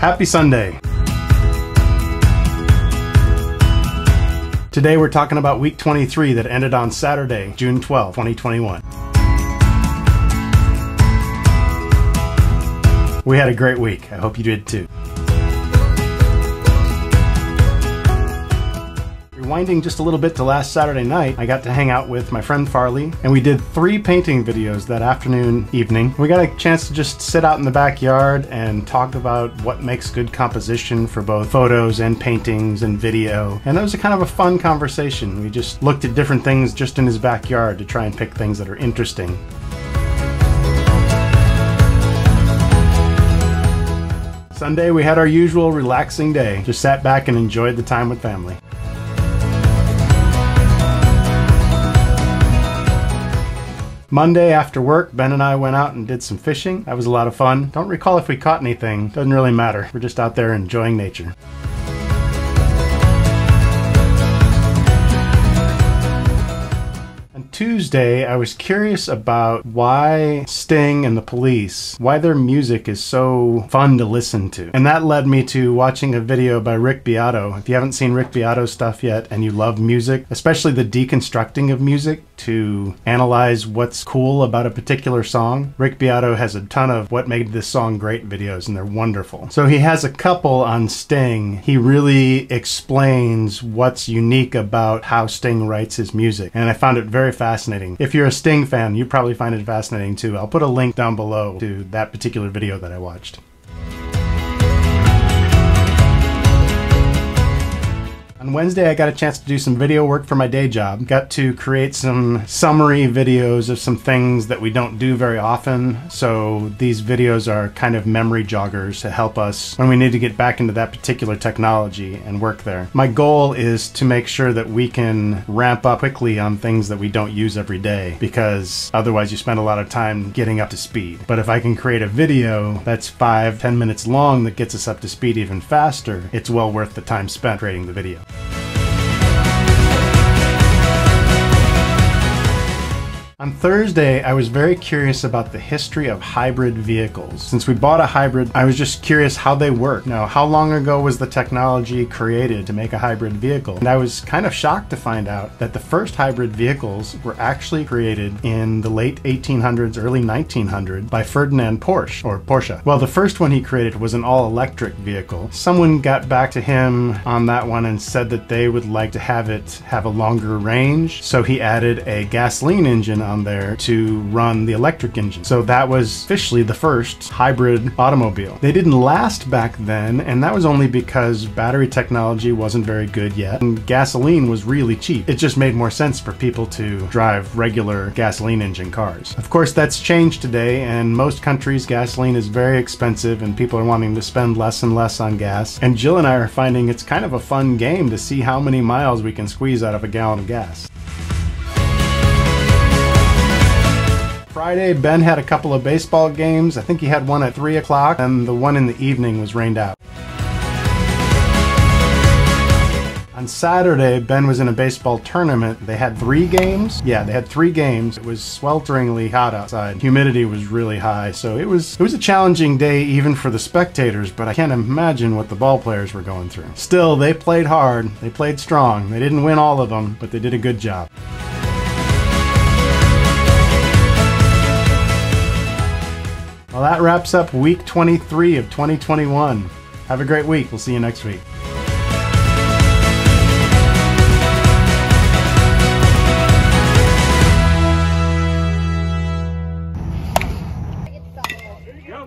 Happy Sunday! Today we're talking about week 23 that ended on Saturday, June 12, 2021. We had a great week. I hope you did too. Rewinding just a little bit to last Saturday night, I got to hang out with my friend Farley, and we did 3 painting videos that afternoon, evening. We got a chance to just sit out in the backyard and talk about what makes good composition for both photos and paintings and video. And that was a kind of a fun conversation. We just looked at different things just in his backyard to try and pick things that are interesting. Sunday, we had our usual relaxing day. Just sat back and enjoyed the time with family. Monday after work, Ben and I went out and did some fishing. That was a lot of fun. Don't recall if we caught anything. Doesn't really matter. We're just out there enjoying nature. Tuesday, I was curious about why Sting and the Police, why their music is so fun to listen to. And that led me to watching a video by Rick Beato. If you haven't seen Rick Beato's stuff yet and you love music, especially the deconstructing of music to analyze what's cool about a particular song, Rick Beato has a ton of what made this song great videos, and they're wonderful. So he has a couple on Sting. He really explains what's unique about how Sting writes his music, and I found it very fascinating. If you're a Sting fan, you probably find it fascinating too. I'll put a link down below to that particular video that I watched. On Wednesday, I got a chance to do some video work for my day job. Got to create some summary videos of some things that we don't do very often. So these videos are kind of memory joggers to help us when we need to get back into that particular technology and work there. My goal is to make sure that we can ramp up quickly on things that we don't use every day, because otherwise you spend a lot of time getting up to speed. But if I can create a video that's 5-10 minutes long that gets us up to speed even faster, it's well worth the time spent creating the video. On Thursday, I was very curious about the history of hybrid vehicles. Since we bought a hybrid, I was just curious how they work. Now, how long ago was the technology created to make a hybrid vehicle? And I was kind of shocked to find out that the first hybrid vehicles were actually created in the late 1800s, early 1900s by Ferdinand Porsche. Well, the first one he created was an all-electric vehicle. Someone got back to him on that one and said that they would like to have it have a longer range, so he added a gasoline engine on there to run the electric engine. So that was officially the first hybrid automobile. They didn't last back then, and that was only because battery technology wasn't very good yet, and gasoline was really cheap. It just made more sense for people to drive regular gasoline engine cars. Of course, that's changed today, and most countries gasoline is very expensive and people are wanting to spend less and less on gas. And Jill and I are finding it's kind of a fun game to see how many miles we can squeeze out of a gallon of gas. Friday, Ben had a couple of baseball games. I think he had one at 3 o'clock, and the one in the evening was rained out. On Saturday, Ben was in a baseball tournament. They had 3 games. Yeah, they had 3 games. It was swelteringly hot outside. Humidity was really high, so it was a challenging day even for the spectators, but I can't imagine what the ball players were going through. Still, they played hard. They played strong. They didn't win all of them, but they did a good job. Well, that wraps up week 23 of 2021. Have a great week. We'll see you next week. Go,